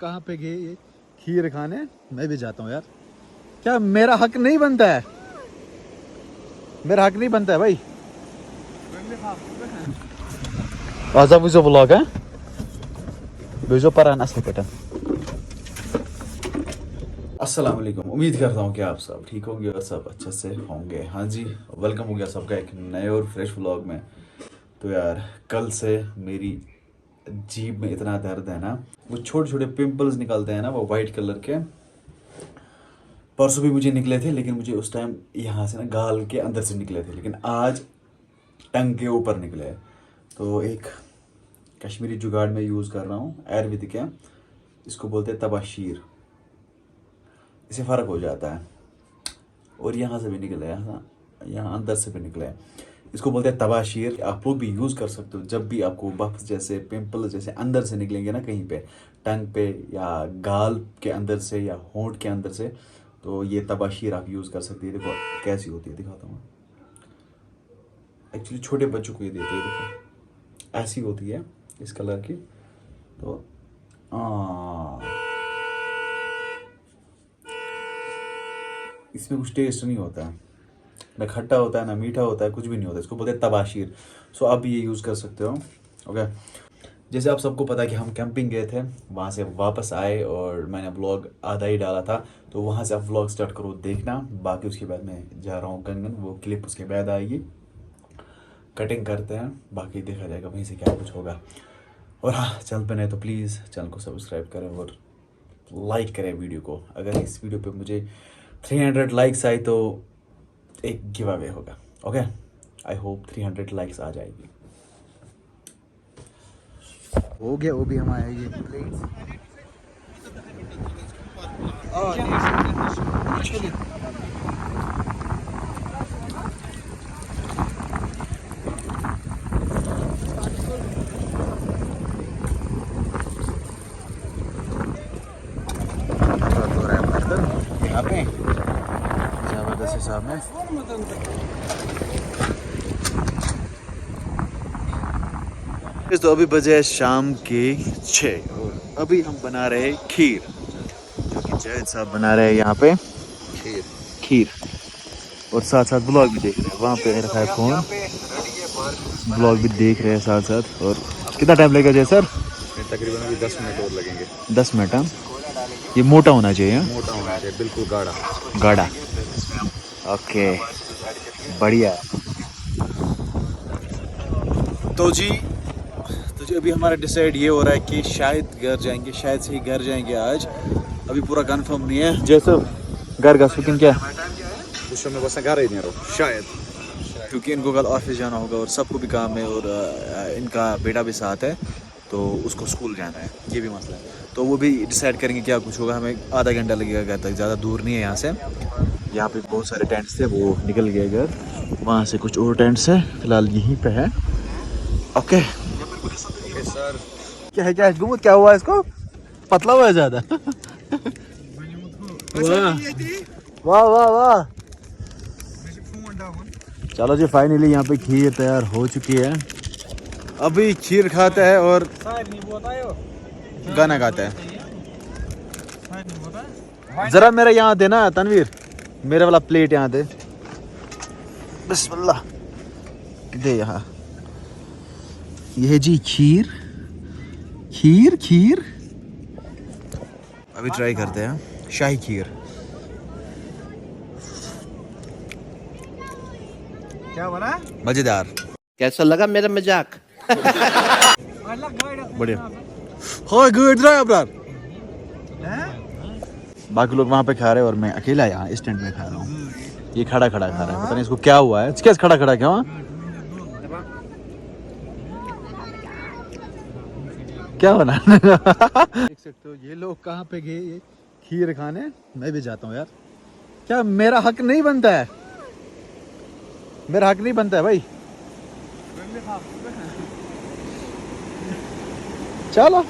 कहाँ पे गए ये खीर खाने? मैं भी जाता हूँ यार। क्या मेरा हक नहीं बनता है? मेरा हक नहीं बनता है भाई। आज आप जो व्लॉग है भेजो परान असल पे। अस्सलाम वालेकुम। उम्मीद करता हूँ कि आप सब ठीक होंगे और सब अच्छे से होंगे। हाँ जी, वेलकम हो गया सबका एक नए और फ्रेश व्लॉग में। तो यार कल से मेरी जीभ में इतना दर्द है ना, वो छोटे छोटे पिंपल्स निकलते हैं ना, वो वाइट कलर के। परसों भी मुझे निकले थे, लेकिन मुझे उस टाइम यहाँ से ना गाल के अंदर से निकले थे, लेकिन आज टंग के ऊपर निकले हैं। तो एक कश्मीरी जुगाड़ में यूज़ कर रहा हूँ, आयुर्वेदिक है, इसको बोलते हैं तबाशीर। इससे फ़र्क हो जाता है। और यहाँ से भी निकले हैं, यहाँ अंदर से भी निकले हैं। इसको बोलते हैं तबाशीर। आप लोग भी यूज़ कर सकते हो जब भी आपको बफ्स जैसे पिंपल जैसे अंदर से निकलेंगे ना, कहीं पे टंग पे या गाल के अंदर से या होंठ के अंदर से, तो ये तबाशीर आप यूज़ कर सकते हैं। देखो कैसी होती है, दिखाता हूँ। एक्चुअली छोटे बच्चों को ये देते हैं, देखो ऐसी होती है इस कलर की। तो इसमें कुछ टेस्ट नहीं होता है, ना खट्टा होता है ना मीठा होता है, कुछ भी नहीं होता। इसको बोलते हैं तबाशीर। सो आप भी ये यूज़ कर सकते हो। ओके, जैसे आप सबको पता है कि हम कैंपिंग गए थे, वहाँ से वापस आए और मैंने व्लॉग आधा ही डाला था, तो वहाँ से आप व्लॉग स्टार्ट करो देखना। बाकी उसके बाद मैं जा रहा हूँ कंगन, वो क्लिप उसके बाद आएगी। कटिंग करते हैं, बाकी देखा जाएगा वहीं से क्या कुछ होगा। और हाँ, चैनल पे नहीं तो प्लीज़ चैनल को सब्सक्राइब करें और लाइक करें वीडियो को। अगर इस वीडियो पे मुझे 300 लाइक्स आए तो एक गिव अवे होगा। ओके, आई होप 300 लाइक्स आ जाएगी। हो गया, वो भी हमारे ये प्लेट्स। यहाँ पे जबरदस्त हिसाब में तो अभी बजे शाम के 6 और अभी हम बना रहे हैं खीर, जो कि जैद साहब बना रहे हैं यहाँ पे खीर। और साथ साथ ब्लॉग भी देख रहे हैं, वहाँ पे रखा है फ़ोन, ब्लॉग भी देख रहे हैं साथ साथ। और कितना टाइम लगेगा जय सर? तकरीबन अभी 10 मिनट और लगेंगे। 10 मिनट। हाँ, ये मोटा होना चाहिए। हाँ? मोटा होना चाहिए, बिल्कुल गाढ़ा गाढ़ा। ओके, बढ़िया। तो जी अभी हमारा डिसाइड ये हो रहा है कि शायद घर जाएंगे, शायद से ही घर जाएंगे आज। अभी पूरा कंफर्म नहीं है। जैसे घर का सुकिन क्या उस समय बस घर ही नहीं रहो शायद, क्योंकि इनको कल ऑफिस जाना होगा और सबको भी काम है, और इनका बेटा भी साथ है तो उसको स्कूल जाना है, ये भी मसला है। तो वो भी डिसाइड करेंगे क्या कुछ होगा। हमें आधा घंटा लगेगा घर तक, ज़्यादा दूर नहीं है यहाँ से। यहाँ पे बहुत सारे टेंट्स थे, वो निकल गए घर। वहाँ से कुछ और टेंट्स है, फिलहाल यहीं पे है। Okay sir. क्या है, क्या है गुमुत, क्या हुआ इसको? पतला हुआ है ज़्यादा। वाह वाह वाह। चलो जी, फाइनली यहाँ पे खीर तैयार हो चुकी है। अभी खीर खाता है और गाना गाता है। जरा मेरा यहाँ दे ना तनवीर, मेरा वाला प्लेट यहाँ दे। बिस्मिल्लाह दे यहाँ। यह जी खीर खीर खीर। अभी ट्राई करते हैं शाही खीर। क्या बना? मजेदार। कैसा लगा मेरा मजाक? बढ़िया। हाँ गुड ड्राइवर। बाकी लोग वहाँ पे खा रहे हैं और मैं अकेला यहाँ इस टेंट में खा रहा हूँ। ये खड़ा खड़ा खा रहा है, पता नहीं इसको क्या हुआ है। कैसे खड़ा खड़ा क्या क्या बना? देख सकते हो ये लोग कहाँ पे गए ये खीर खाने। मैं भी जाता हूँ यार। क्या मेरा हक नहीं बनता है? मेरा हक नहीं बनता है भाई। चलो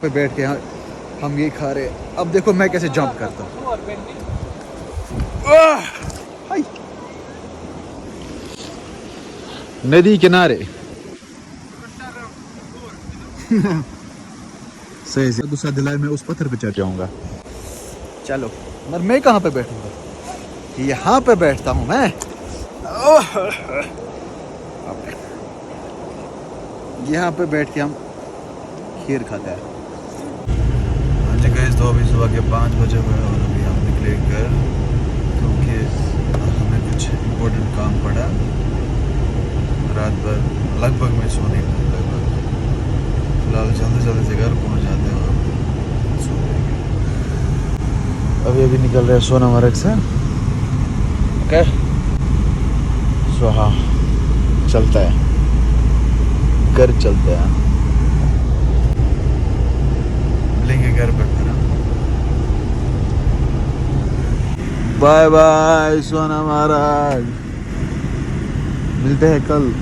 पे बैठ के हम ये खा रहे। अब देखो मैं कैसे जंप करता हूँ। नदी किनारे। सही से गुस्सा दिलाए मैं उस पत्थर पे चढ़ जाऊंगा। चलो, मगर मैं कहाँ पे बैठूंगा? यहाँ पे बैठता हूँ मैं। यहाँ पे बैठ के हम खीर खाते हैं। अच्छा गाइस, तो अभी सुबह के 5 बजे हुए और अभी हम निकले घर, क्योंकि हमें कुछ इम्पोर्टेंट काम पड़ा। रात भर लगभग मैं सो नहीं पाया लगभग। फिलहाल जल्दी जल्दी से घर पहुँच जाते हैं और सो जाएंगे। अभी निकल रहे हैं सोनामर्ग से। ओके, सो हाँ, चलता है, घर चलते हैं, मिलेंगे घर पे फिर। बाय बाय सोनामर्ग, मिलते हैं कल।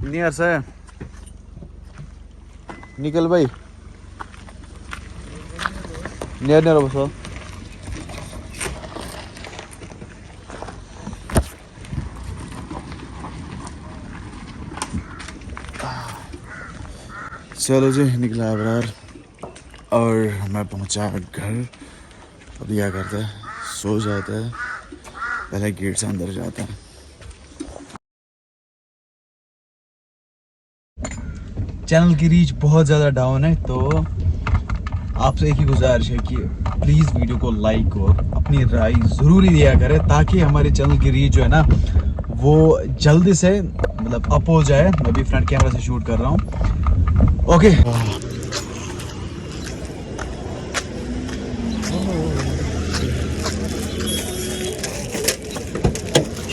नियर से निकल भाई, नियर नियर बसो। चलो जी, निकला अबरार और मैं पहुंचा घर। अब क्या करते हैं, सो जाते हैं, पहले गेट से अंदर जाते हैं। चैनल की रीच बहुत ज़्यादा डाउन है, तो आपसे एक ही गुजारिश है कि प्लीज़ वीडियो को लाइक और अपनी राय ज़रूरी दिया करें, ताकि हमारे चैनल की रीच जो है ना वो जल्दी से मतलब अप हो जाए। मैं भी फ्रंट कैमरा से शूट कर रहा हूँ। ओके,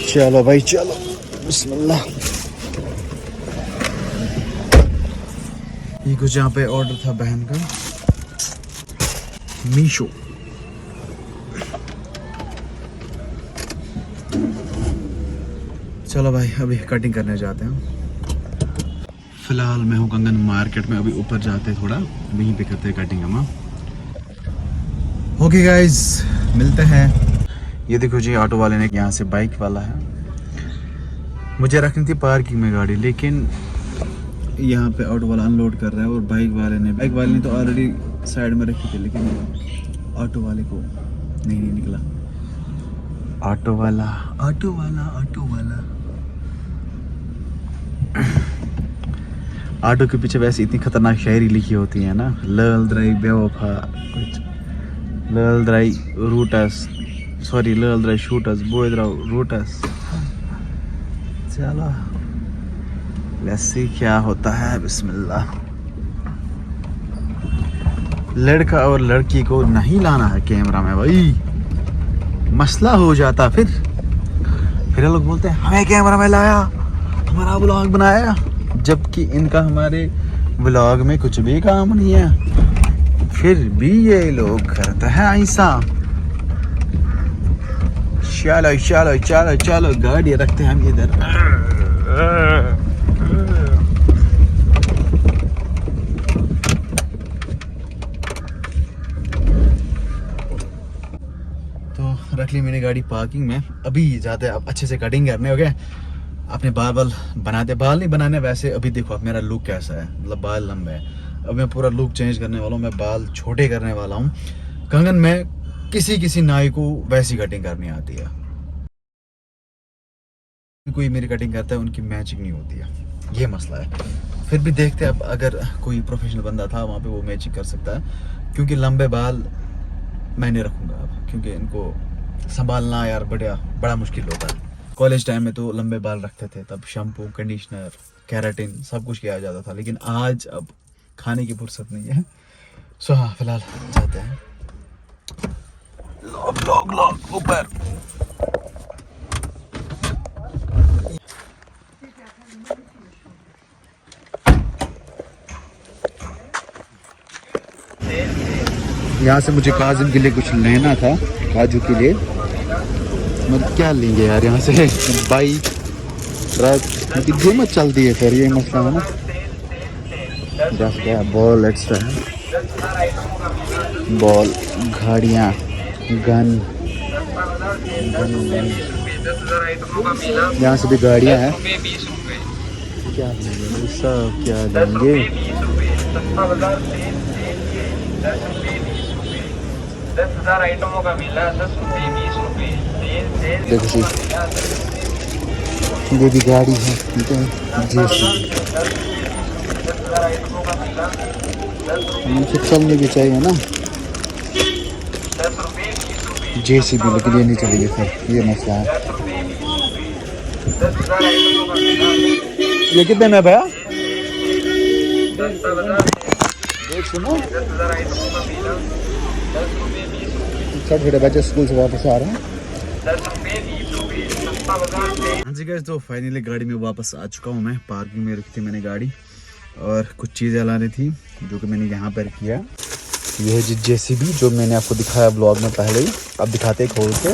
चलो भाई चलो, बिस्मिल्लाह। ये कुछ यहाँ पे ऑर्डर था बहन का, मीशो। चलो भाई, अभी कटिंग करने जाते हैं। फिलहाल मैं हूँ कंगन मार्केट में, अभी ऊपर जाते हैं थोड़ा, वहीं पे करते हैं कटिंग हम। ओके गाइज, मिलते हैं। ये देखो जी, ऑटो वाले ने, यहाँ से बाइक वाला है, मुझे रखनी थी पार्किंग में गाड़ी, लेकिन यहाँ पे ऑटो वाला अनलोड कर रहा है और बाइक वाले ने तो ऑलरेडी साइड में रखी थी, लेकिन ऑटो वाले को नहीं निकला। ऑटो वाला ऑटो के पीछे वैसे इतनी खतरनाक शायरी लिखी होती है ना, लल द्राई बेवफा कुछ, लल द्राई रूटस, सॉरी लल द्राई शूटस, बोय द्राई रूटस। चलो लेट्स सी क्या होता है, बिस्मिल्लाह। लड़का और लड़की को नहीं लाना है कैमरा में भाई, मसला हो जाता। फिर लोग बोलते हैं हमें कैमरा में लाया, हमारा व्लॉग बनाया, जबकि इनका हमारे व्लॉग में कुछ भी काम नहीं है, फिर भी ये लोग करते हैं ऐसा। चलो चलो चलो चलो, गाड़ी रखते हैं हम इधर। रख ली मैंने गाड़ी पार्किंग में। अभी जाते हैं, अब अच्छे से कटिंग करने। हो गए अपने बाल बनाते, बाल नहीं बनाने वैसे। अभी देखो अब मेरा लुक कैसा है, मतलब बाल लंबे हैं। अब मैं पूरा लुक चेंज करने वाला हूँ, मैं बाल छोटे करने वाला हूँ। कंगन में किसी नाई को वैसी कटिंग करनी आती है, कोई मेरी कटिंग करता है उनकी मैचिंग नहीं होती है, ये मसला है। फिर भी देखते हैं, अब अगर कोई प्रोफेशनल बंदा था वहाँ पे वो मैचिंग कर सकता है, क्योंकि लंबे बाल मैं नहीं रखूँगा अब, क्योंकि इनको संभालना यार बड़ा मुश्किल होता है। कॉलेज टाइम में तो लंबे बाल रखते थे, तब शैम्पू, कंडीशनर, केराटिन सब कुछ किया जाता था, लेकिन आज अब खाने की फुर्सत नहीं है। सो हाँ, फिलहाल जाते हैं। लॉक ऊपर। यहाँ से मुझे काजिम के लिए कुछ लेना था, काजू के लिए। मतलब क्या लेंगे यार यहाँ से, बाइक ट्रक मतलब कीमत चलती है, फिर ये मसला है ना। क्या बॉल एक्स्ट्रा है, बॉल, गाड़ियाँ, गन, यहाँ से भी गाड़ियाँ हैं। क्या लेंगे सब, क्या लेंगे? आइटमों का मिला 10 रुपये 20 रुपये। देखो जी, ये भी गाड़ी है, ठीक है। मुझे चलने भी चाहिए ना JCB, लेकिन ये नहीं चलेगी फिर, ये मसला है। ये कितने में भैया? सुनो, छोटे बच्चे स्कूल से वापस आ रहे हैं। हाँ जी गाइस, तो फाइनली गाड़ी में वापस आ चुका हूँ मैं। पार्किंग में रखी थी मैंने गाड़ी और कुछ चीज़ें लानी थी जो कि मैंने यहाँ पर किया। ये है जी JCB, जो मैंने आपको दिखाया ब्लॉग में पहले ही। अब दिखाते हैं खोल के।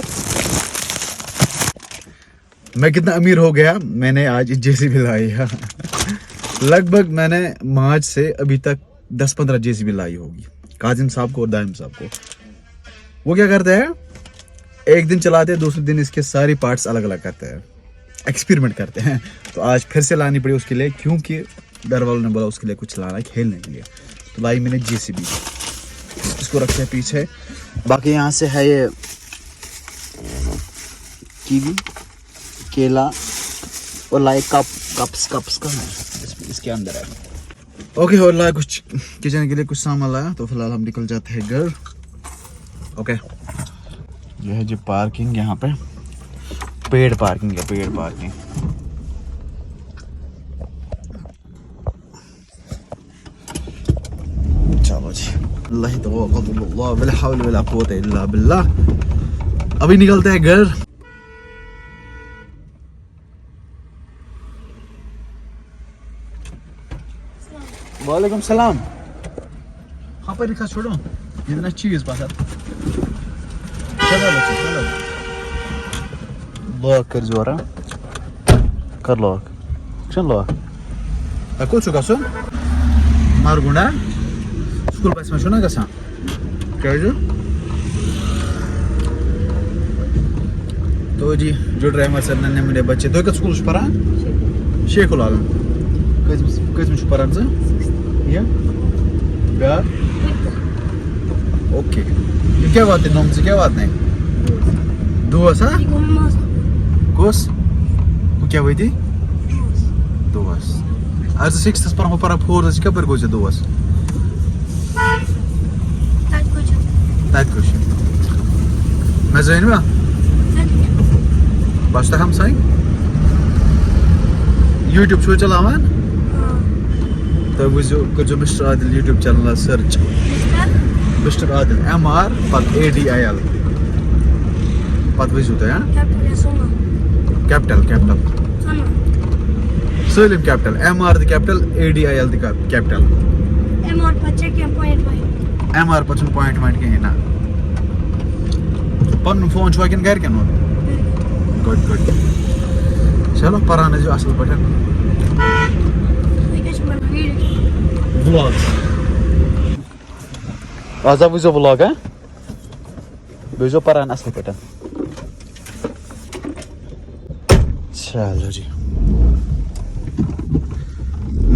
मैं कितना अमीर हो गया, मैंने आज JCB लाई है। लगभग मैंने मार्च से अभी तक 10-15 JCB लाई होगी, काजिम साहब को और दाइम साहब को। वो क्या करते हैं, एक दिन चलाते हैं, दूसरे दिन इसके सारे पार्ट्स अलग अलग करते हैं, एक्सपेरिमेंट करते हैं। तो आज फिर से लानी पड़ी उसके लिए, क्योंकि घर वालों ने बोला उसके लिए कुछ लाना है खेलने के लिए। तो लाई मैंने JCB, इसको रखते हैं पीछे। बाकी यहाँ से है ये कीवी, केला और लाइक कप्स का है इसके अंदर है। ओके, और लाया कुछ किचन के लिए कुछ सामान लाया। तो फिलहाल हम निकल जाते हैं घर। ओके, ये है जी पार्किंग, यहाँ पे पेड पार्किंग है, पेड पार्किंग। चलो जी, अल्लाह ही तवक्कुल वला हौल वला कुव्वत इल्ला बिल्लाह। अभी निकलते हैं घर। वालेकुम सलाम। हाँ पर लिखा छोड़ो, ये ना चीज पासा। चलो बच्चे चलो, लॉक कर जोरा, कर लॉक, चल lock. Aku suka sun, Marguna, school bus में सुना कैसा? क्या है जो? तो जी जो ड्राइवर सर ने मेरे बच्चे तो एक स्कूल शुपरा, शेखुल आलम, कैसे शुपरा से? या? क्या? ओके, ये क्या बात है, नॉम से क्या बात नहीं? दो ऐसा? कोस? वो क्या हुई थी? दो बस। आज 6 पर हम पर 4 क्या पर कोई दो बस? ताज कुछ। मैं जाइन में? बस तक हम साइन? YouTube show चलावन? तो वो जो mister Adil YouTube channel search. Mister Adil MR पर ADIL। पत वही होता है? Capital Salim capital, MR the capital, ADIL the capital. MR पचन point के है ना। पन फोन छुआ किन घर के नो। Good. चलो पराने जो असल पठन। Vlogs. आजा वो जो vlog है? वो जो पराने असल पठन। चलो जी।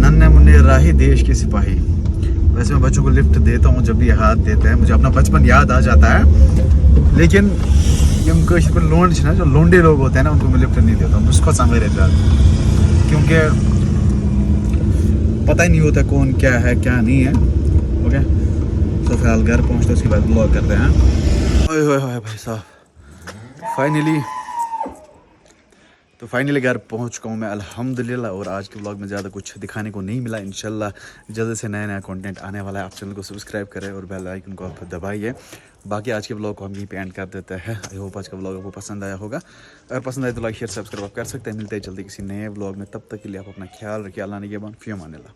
नन्हे मुन्ने राही देश के सिपाही। वैसे मैं बच्चों को लिफ्ट देता हूँ जब भी हाथ देते हैं, मुझे अपना बचपन याद आ जाता है। लेकिन ये लोंड ना, जो लोंडे लोग होते हैं ना, उनको मैं लिफ्ट नहीं देता हूँ, उसको समझ रहता है, क्योंकि पता ही नहीं होता कौन क्या है क्या नहीं है। ओके, तो फिलहाल घर पहुँचते उसके बाद ब्लॉग करते हैं। ओए भाई साहब, फाइनली घर पहुंच चुका हूँ मैं अल्हम्दुलिल्लाह। और आज के व्लॉग में ज़्यादा कुछ दिखाने को नहीं मिला। इंशाल्लाह जल्द से नया कंटेंट आने वाला है। आप चैनल को सब्सक्राइब करें और बेल आइकन को आप दबाइए। बाकी आज के व्लॉग को हम यहीं पे एंड कर देते हैं। आई होप आज का व्लॉग आपको पसंद आया होगा। अगर पसंद आए तो लाइक शेयर सब्सक्राइब आप कर सकते हैं। मिलते हैं जल्दी किसी नए व्लॉग में, तब तक के लिए आप अपना ख्याल रखिए। अल्लाह ने के बाद फिर अमान अल्लाह।